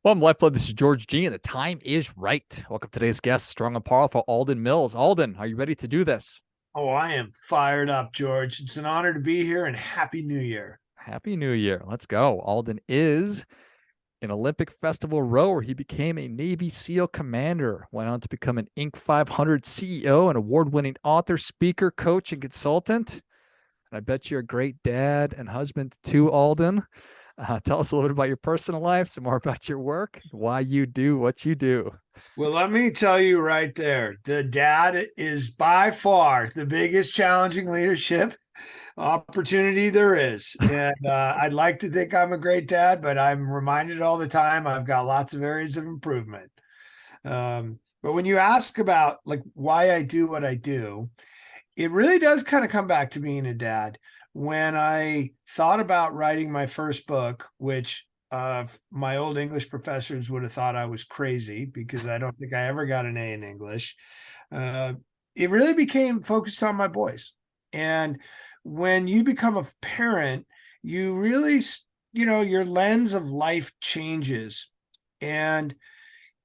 Welcome, LifeBlood. This is George G, and the time is right. Welcome to today's guest, strong and powerful Alden Mills. Alden, are you ready to do this? Oh, I am fired up, George. It's an honor to be here and Happy New Year. Happy New Year. Let's go. Alden is an Olympic festival rower. He became a Navy SEAL commander, went on to become an Inc. 500 CEO, an award-winning author, speaker, coach, and consultant. And I bet you're a great dad and husband too, Alden. Tell us a little bit about your personal life, some more about your work, why you do what you do. Well, let me tell you right there, the dad is by far the biggest challenging leadership opportunity there is. And I'd like to think I'm a great dad, but I'm reminded all the time I've got lots of areas of improvement. But when you ask about like why I do what I do, it really does kind of come back to being a dad. When I thought about writing my first book, which my old English professors would have thought I was crazy because I don't think I ever got an A in English. Uh, it really became focused on my boys. And when you become a parent, you really, your lens of life changes. And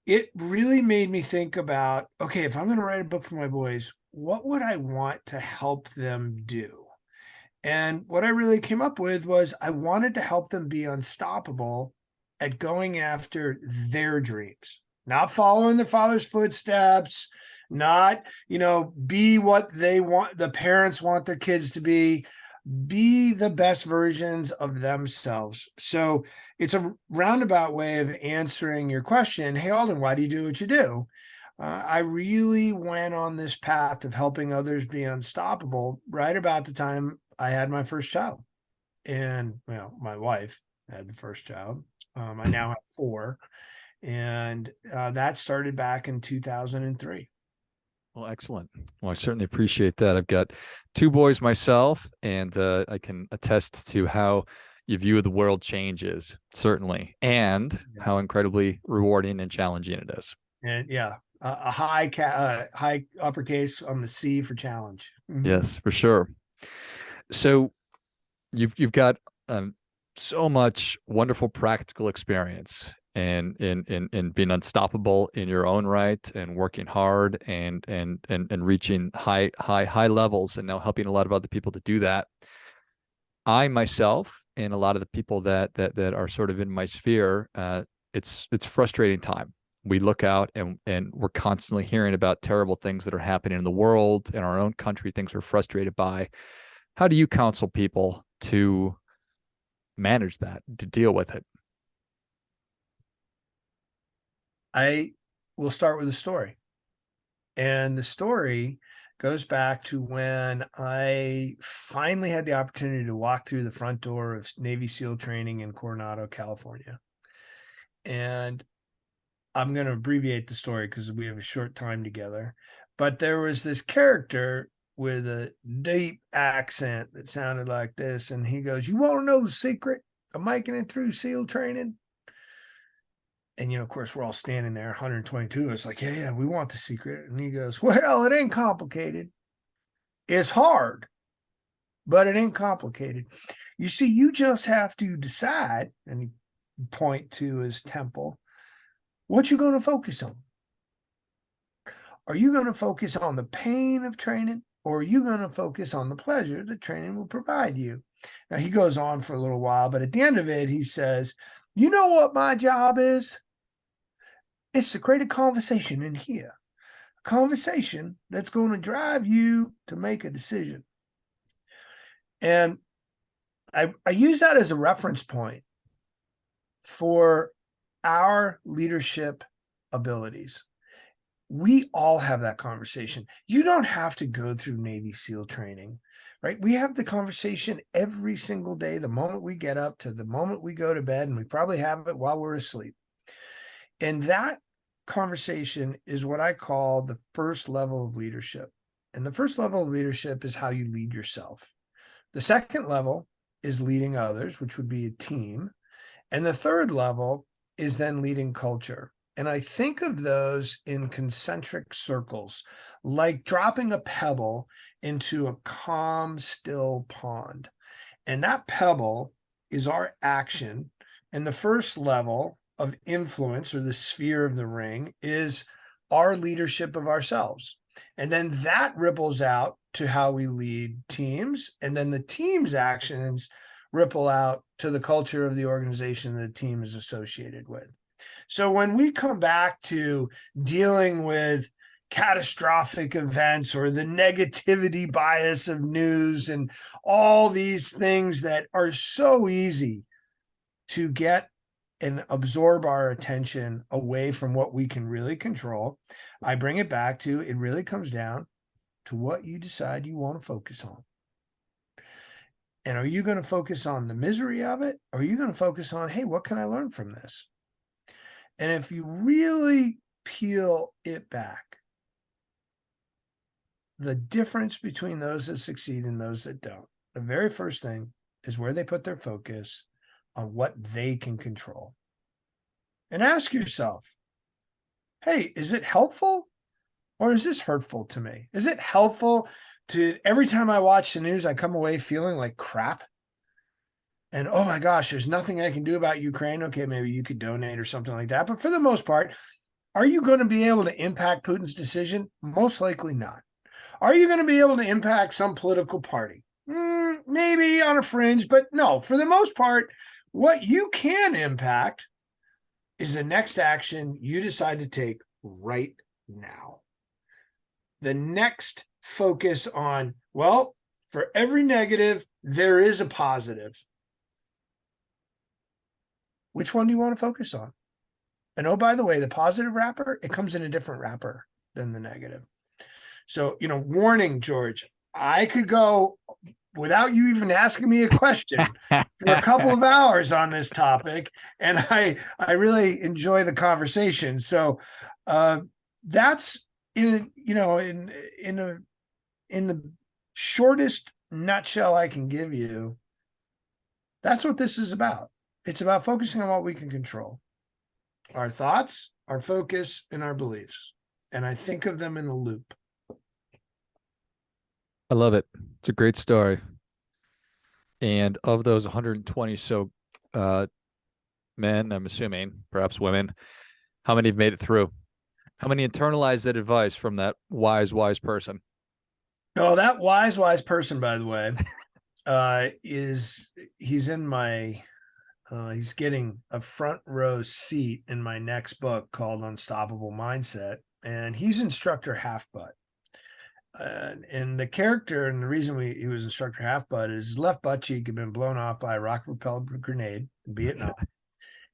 it really made me think about, okay, if I'm going to write a book for my boys, what would I want to help them do? And what I really came up with was I wanted to help them be unstoppable at going after their dreams, not following their father's footsteps, not, be what they want, the parents want their kids to be the best versions of themselves. So it's a roundabout way of answering your question. Hey, Alden, why do you do what you do? I really went on this path of helping others be unstoppable right about the time I had my first child. And, well, my wife had the first child. I now have four. And that started back in 2003. Well, excellent. Well, I certainly appreciate that. I've got two boys myself, and I can attest to how your view of the world changes, certainly, and Yeah. how incredibly rewarding and challenging it is. And yeah, a high uppercase on the C for challenge. Mhm. Yes, for sure. So you've got so much wonderful practical experience and in being unstoppable in your own right and working hard and reaching high levels and now helping a lot of other people to do that. I myself and a lot of the people that are sort of in my sphere, it's frustrating time. We look out and we're constantly hearing about terrible things that are happening in the world, in our own country, things we're frustrated by. How do you counsel people to manage that, to deal with it? I will start with a story. And the story goes back to when I finally had the opportunity to walk through the front door of Navy SEAL training in Coronado, California. And I'm going to abbreviate the story because we have a short time together. But there was this character with a deep accent that sounded like this. And he goes, "You want to know the secret of making it through SEAL training?" And, of course, we're all standing there, 122. It's like, yeah, we want the secret. And he goes, "Well, it ain't complicated. It's hard, but it ain't complicated. You see, you just have to decide," and he point to his temple, "what you're going to focus on. Are you going to focus on the pain of training, or are you going to focus on the pleasure that training will provide you?" Now, he goes on for a little while, but at the end of it, he says, "You know what my job is? It's to create a conversation in here, a conversation that's going to drive you to make a decision." And I use that as a reference point for our leadership abilities. We all have that conversation. You don't have to go through Navy SEAL training, right? We have the conversation every single day, the moment we get up to the moment we go to bed, and we probably have it while we're asleep. And that conversation is what I call the first level of leadership. And the first level of leadership is how you lead yourself. The second level is leading others, which would be a team. And the third level is then leading culture. And I think of those in concentric circles, like dropping a pebble into a calm, still pond. And that pebble is our action. And the first level of influence, or the sphere of the ring, is our leadership of ourselves. And then that ripples out to how we lead teams. And then the team's actions ripple out to the culture of the organization the team is associated with. So when we come back to dealing with catastrophic events or the negativity bias of news and all these things that are so easy to get and absorb our attention away from what we can really control, I bring it back to, it really comes down to what you decide you want to focus on. And are you going to focus on the misery of it? Or are you going to focus on, hey, what can I learn from this? And if you really peel it back, the difference between those that succeed and those that don't, the very first thing is where they put their focus on what they can control. And ask yourself, hey, is it helpful or is this hurtful to me? Is it helpful to every time I watch the news, I come away feeling like crap? And oh my gosh, there's nothing I can do about Ukraine. Okay, maybe you could donate or something like that. But for the most part, are you going to be able to impact Putin's decision? Most likely not. Are you going to be able to impact some political party? Maybe on a fringe, but no, for the most part, what you can impact is the next action you decide to take right now. The next focus on, well, for every negative, there is a positive. Which one do you want to focus on? And oh, by the way, the positive wrapper, it comes in a different wrapper than the negative. So, warning, George, I could go without you even asking me a question for a couple of hours on this topic. And I really enjoy the conversation. So that's in the shortest nutshell I can give you. That's what this is about. It's about focusing on what we can control. Our thoughts, our focus, and our beliefs. And I think of them in a loop. I love it. It's a great story. And of those 120 so men, I'm assuming, perhaps women, how many have made it through? How many internalized that advice from that wise person? Oh, that wise person, by the way, he's in my he's getting a front row seat in my next book called Unstoppable Mindset, and he's instructor Half-Butt. And the character and the reason he was instructor Half-Butt is his left butt cheek had been blown off by a rocket-propelled grenade in Vietnam.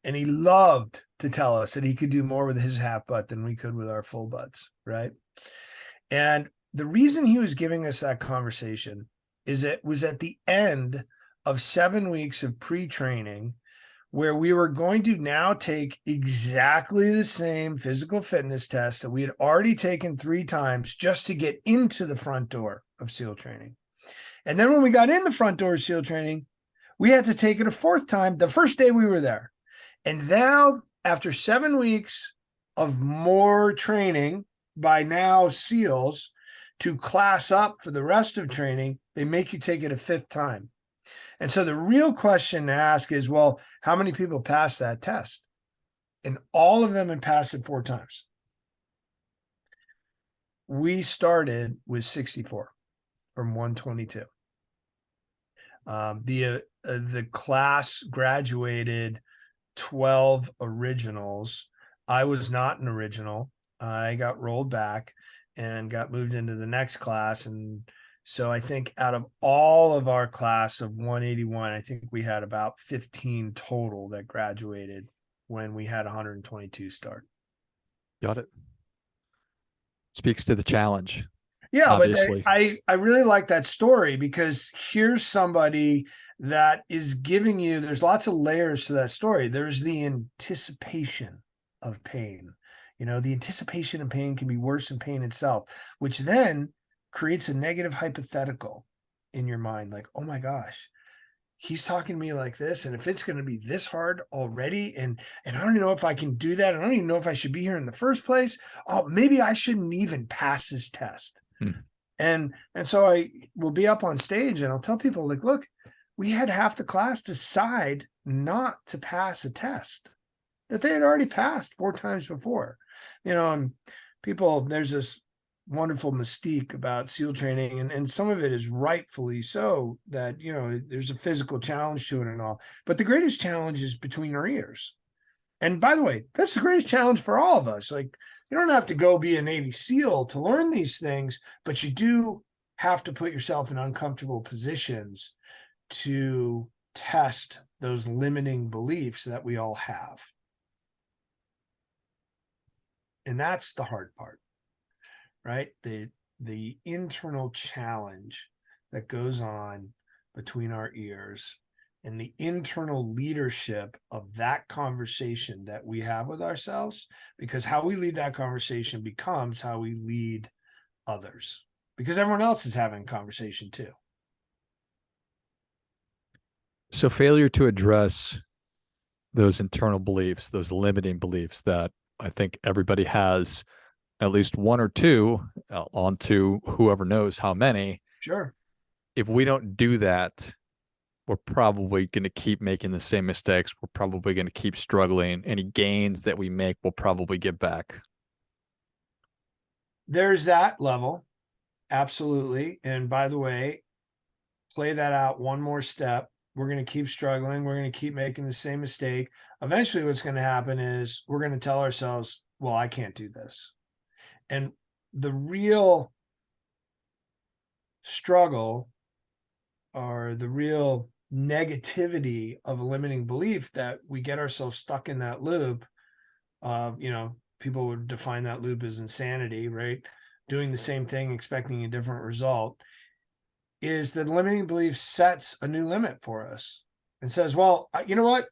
And he loved to tell us that he could do more with his half butt than we could with our full butts, right? And the reason he was giving us that conversation is it was at the end of 7 weeks of pre-training where we were going to now take exactly the same physical fitness test that we had already taken 3 times just to get into the front door of SEAL training. And then when we got in the front door of SEAL training, we had to take it a 4th time the first day we were there. And now, after 7 weeks of more training by now SEALs to class up for the rest of training, they make you take it a 5th time. And so the real question to ask is, well, how many people passed that test? And all of them had passed it 4 times. We started with 64 from 122. The class graduated 12 originals. I was not an original. I got rolled back and got moved into the next class. And so I think out of all of our class of 181, I think we had about 15 total that graduated when we had 122 start. Got it. Speaks to the challenge. Yeah, obviously. But I really like that story because here's somebody that is giving you, there's lots of layers to that story. There's the anticipation of pain. The anticipation of pain can be worse than pain itself, which then creates a negative hypothetical in your mind. Like, oh my gosh, he's talking to me like this. And if it's going to be this hard already, and I don't even know if I can do that. I don't even know if I should be here in the first place. Oh, maybe I shouldn't even pass this test. And so I will be up on stage and I'll tell people, like, look, we had half the class decide not to pass a test. that they had already passed 4 times before. And people, there's this wonderful mystique about SEAL training, and some of it is rightfully so, that, there's a physical challenge to it and all. But the greatest challenge is between our ears. And by the way, that's the greatest challenge for all of us. Like, you don't have to go be a Navy SEAL to learn these things, but you do have to put yourself in uncomfortable positions to test those limiting beliefs that we all have. And that's the hard part, right? The internal challenge that goes on between our ears, and the internal leadership of that conversation that we have with ourselves, because how we lead that conversation becomes how we lead others, because everyone else is having a conversation too. So failure to address those internal beliefs, those limiting beliefs that I think everybody has, at least one or two, on to whoever knows how many. Sure. If we don't do that, we're probably going to keep making the same mistakes. We're probably going to keep struggling. Any gains that we make, we'll probably get back. There's that level. Absolutely. And by the way, play that out one more step. We're going to keep struggling. We're going to keep making the same mistake. Eventually, what's going to happen is we're going to tell ourselves, well, I can't do this. And the real struggle, or the real negativity of a limiting belief, that we get ourselves stuck in that loop. People would define that loop as insanity, right? Doing the same thing, expecting a different result, is that limiting belief sets a new limit for us and says, well, you know what?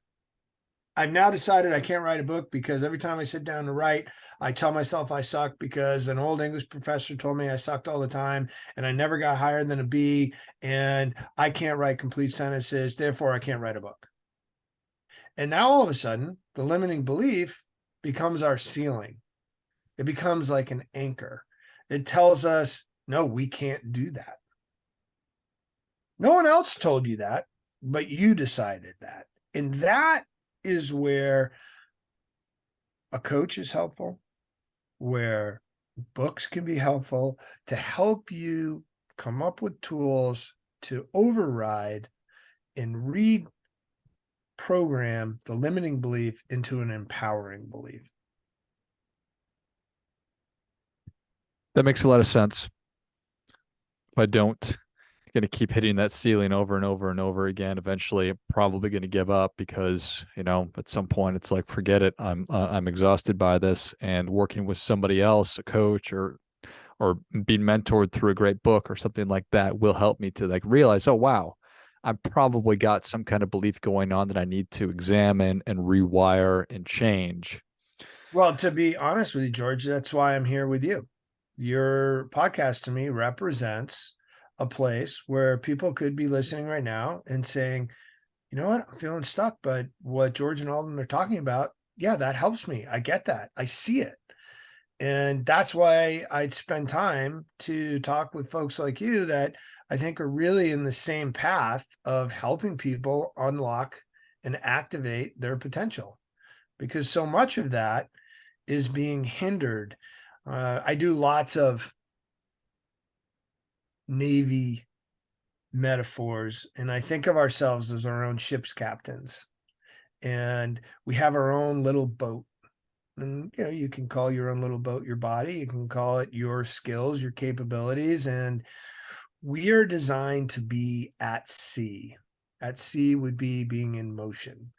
I've now decided I can't write a book because every time I sit down to write, I tell myself I suck because an old English professor told me I sucked all the time and I never got higher than a B, and I can't write complete sentences. Therefore, I can't write a book. And now all of a sudden, the limiting belief becomes our ceiling. It becomes like an anchor. It tells us, no, we can't do that. No one else told you that, but you decided that. And that is where a coach is helpful, where books can be helpful to help you come up with tools to override and reprogram the limiting belief into an empowering belief. That makes a lot of sense. If I don't, going to keep hitting that ceiling over and over and over again. Eventually, I'm probably going to give up because, at some point it's like, forget it. I'm exhausted by this. And working with somebody else, a coach, or being mentored through a great book or something like that will help me to like realize, oh wow, I've probably got some kind of belief going on that I need to examine and rewire and change. Well, to be honest with you, George, that's why I'm here with you. Your podcast to me represents a place where people could be listening right now and saying, you know what, I'm feeling stuck, but what George and Alden are talking about, yeah, that helps me. I get that. I see it. And that's why I'd spend time to talk with folks like you that I think are really in the same path of helping people unlock and activate their potential, because so much of that is being hindered. I do lots of Navy metaphors, and I think of ourselves as our own ship's captains, and we have our own little boat. And you can call your own little boat your body, you can call it your skills, your capabilities, and we are designed to be at sea. At sea would be being in motion,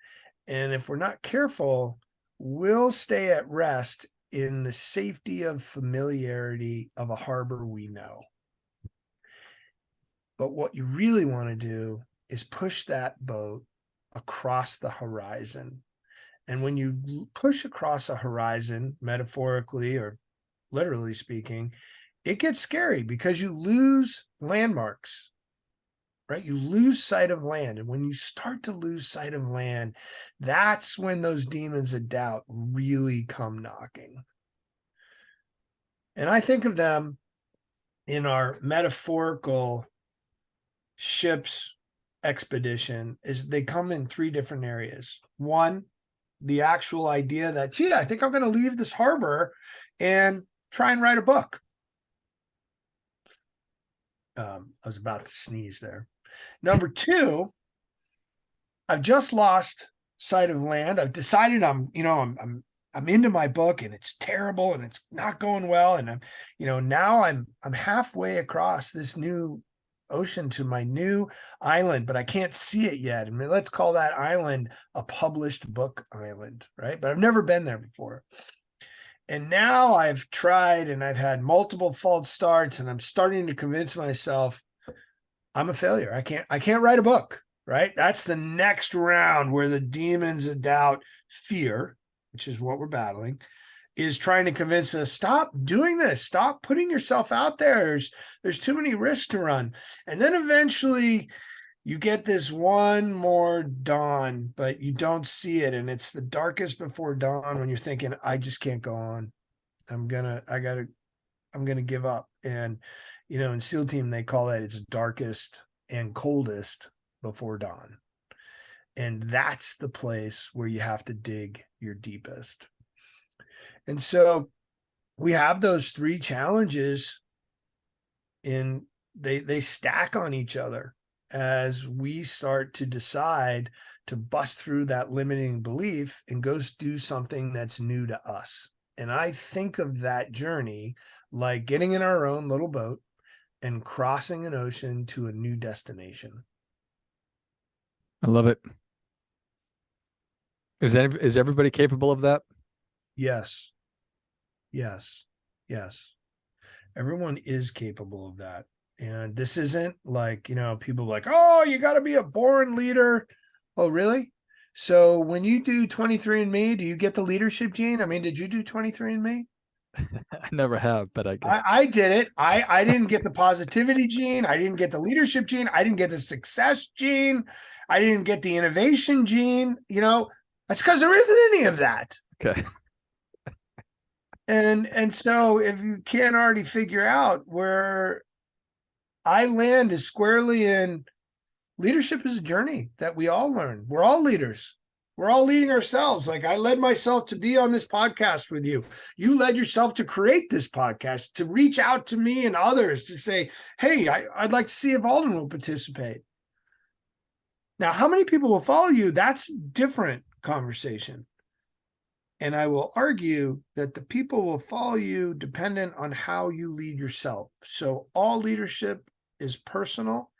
and if we're not careful, we'll stay at rest in the safety of familiarity of a harbor we know. But what you really want to do is push that boat across the horizon. And when you push across a horizon, metaphorically or literally speaking, it gets scary because you lose landmarks, right? You lose sight of land. And when you start to lose sight of land, that's when those demons of doubt really come knocking. And I think of them in our metaphorical ship's expedition is they come in 3 different areas. One, the actual idea that, gee, I think I'm going to leave this harbor and try and write a book. I was about to sneeze there. Number two, I've just lost sight of land. I've decided I'm into my book and it's terrible and it's not going well. And now I'm halfway across this new ocean to my new island, but I can't see it yet. I mean, let's call that island a published book island, right? But I've never been there before. And now I've tried and I've had multiple false starts, and I'm starting to convince myself I'm a failure. I can't write a book, right? That's the next round where the demons of doubt, fear, which is what we're battling, is trying to convince us, stop doing this, stop putting yourself out there. There's too many risks to run. And then eventually you get this one more dawn, but you don't see it. And it's the darkest before dawn when you're thinking, I just can't go on. I'm gonna give up. And in SEAL team, they call that it's darkest and coldest before dawn. And that's the place where you have to dig your deepest. And so we have those three challenges, and they stack on each other as we start to decide to bust through that limiting belief and go do something that's new to us. And I think of that journey like getting in our own little boat and crossing an ocean to a new destination. I love it. Is everybody capable of that? Yes. Yes. Yes. Everyone is capable of that. And this isn't like, people like, oh, you got to be a born leader. Oh, really? So when you do 23andMe, do you get the leadership gene? I mean, did you do 23andMe? I never have, but I get I did it. I didn't get the positivity gene. I didn't get the leadership gene. I didn't get the success gene. I didn't get the innovation gene. That's because there isn't any of that. okay. And so if you can't already figure out where I land is squarely in leadership is a journey that we all learn. We're all leaders. We're all leading ourselves. Like I led myself to be on this podcast with you. You led yourself to create this podcast, to reach out to me and others to say, hey, I'd like to see if Alden will participate. Now, how many people will follow you? That's a different conversation. And I will argue that the people will follow you dependent on how you lead yourself. So all leadership is personal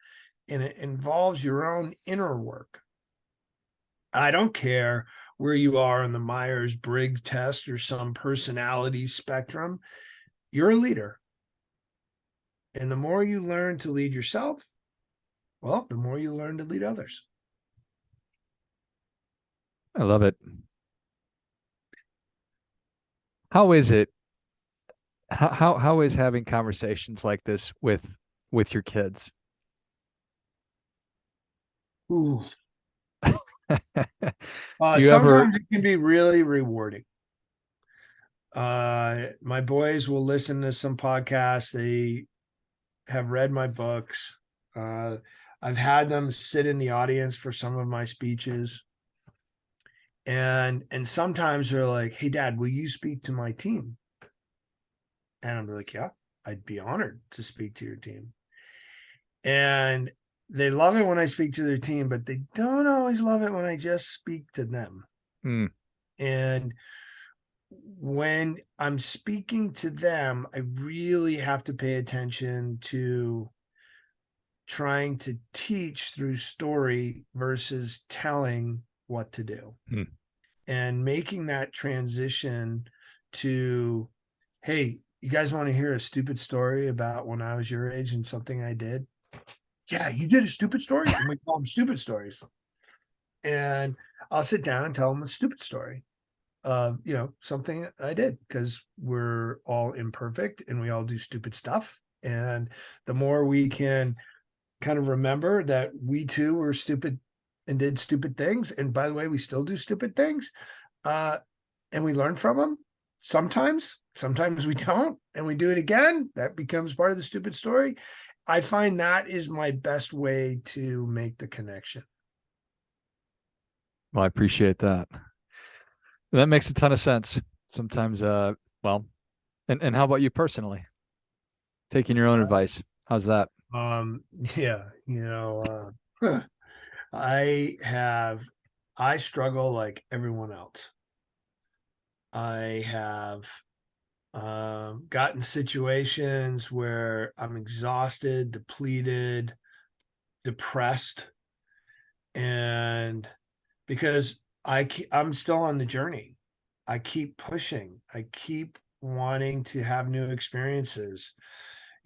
and it involves your own inner work. I don't care where you are in the Myers-Briggs test or some personality spectrum. You're a leader. And the more you learn to lead yourself, well, the more you learn to lead others. I love it. How is it? How is having conversations like this with your kids? Ooh. Do you ever? Sometimes it can be really rewarding. My boys will listen to some podcasts. They have read my books. I've had them sit in the audience for some of my speeches. And sometimes they're like, hey, Dad, will you speak to my team? And I'm like, yeah, I'd be honored to speak to your team. And they love it when I speak to their team, but they don't always love it when I just speak to them. Mm. And when I'm speaking to them, I really have to pay attention to trying to teach through story versus telling what to do. Mm. And making that transition to, hey, you guys want to hear a stupid story about when I was your age and something I did? Yeah, you did a stupid story? And we call them stupid stories. And I'll sit down and tell them a stupid story of, something I did, because we're all imperfect and we all do stupid stuff. And the more we can kind of remember that we too were stupid and did stupid things. And by the way, we still do stupid things. And we learn from them. Sometimes we don't, and we do it again. That becomes part of the stupid story. I find that is my best way to make the connection. Well, I appreciate that. That makes a ton of sense. Sometimes, well, and how about you personally? Taking your own advice. How's that? Um, yeah, I have, I struggle like everyone else. I have gotten situations where I'm exhausted, depleted, depressed, and because I'm still on the journey. I keep pushing. I keep wanting to have new experiences.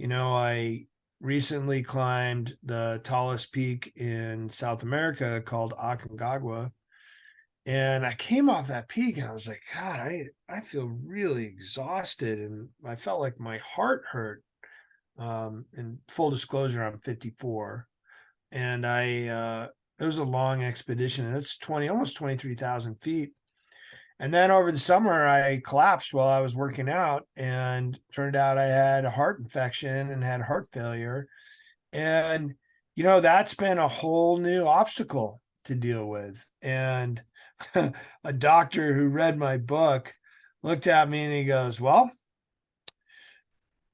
I recently climbed the tallest peak in South America called Aconcagua, and I came off that peak and I was like, God, I feel really exhausted, and I felt like my heart hurt. In full disclosure, I'm 54, and it was a long expedition, and it's almost 23,000 feet. And then over the summer, I collapsed while I was working out, and turned out I had a heart infection and had heart failure. And, that's been a whole new obstacle to deal with. And a doctor who read my book looked at me and he goes, "Well,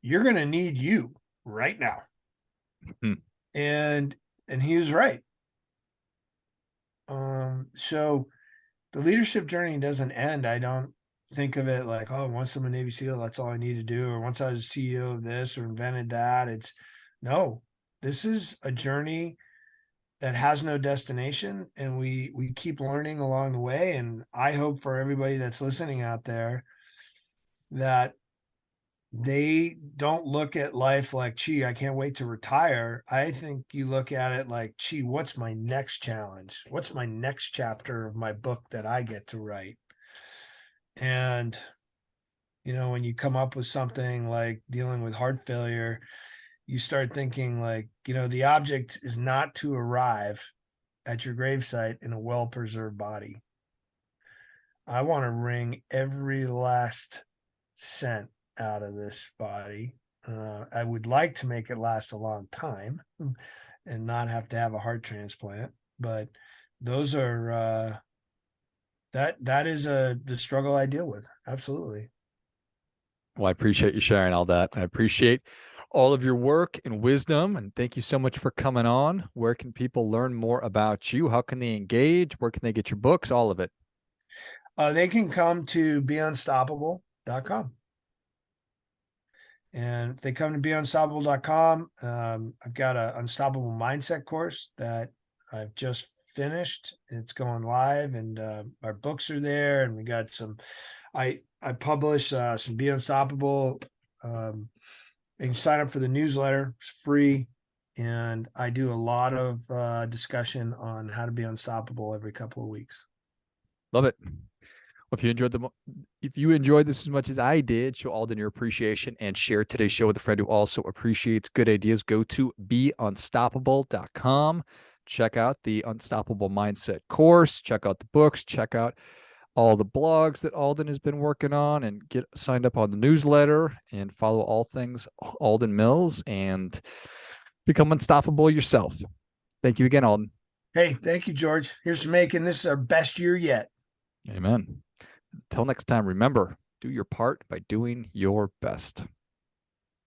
you're going to need you right now." Hmm. And, he was right. So the leadership journey doesn't end. I don't think of it like, oh, once I'm a Navy SEAL, that's all I need to do. Or once I was CEO of this or invented that. It's no, this is a journey that has no destination. And we keep learning along the way. And I hope for everybody that's listening out there that they don't look at life like, gee, I can't wait to retire. I think you look at it like, gee, what's my next challenge? What's my next chapter of my book that I get to write? And, when you come up with something like dealing with heart failure, you start thinking like, the object is not to arrive at your gravesite in a well preserved body. I want to wring every last cent out of this body. I would like to make it last a long time and not have to have a heart transplant. But those are that is the struggle I deal with. Absolutely. Well, I appreciate you sharing all that. I appreciate all of your work and wisdom. And thank you so much for coming on. Where can people learn more about you? How can they engage? Where can they get your books? All of it. They can come to beunstoppable.com. And if they come to beunstoppable.com, I've got an unstoppable mindset course that I've just finished. It's going live, and our books are there. And we got some, I publish some Be Unstoppable. You can sign up for the newsletter, it's free. And I do a lot of discussion on how to be unstoppable every couple of weeks. Love it. Well, if you enjoyed this as much as I did, show Alden your appreciation and share today's show with a friend who also appreciates good ideas. Go to beunstoppable.com. Check out the Unstoppable Mindset course. Check out the books. Check out all the blogs that Alden has been working on, and get signed up on the newsletter and follow all things Alden Mills and become unstoppable yourself. Thank you again, Alden. Hey, thank you, George. Here's to making this our best year yet. Amen. Until next time, remember, do your part by doing your best.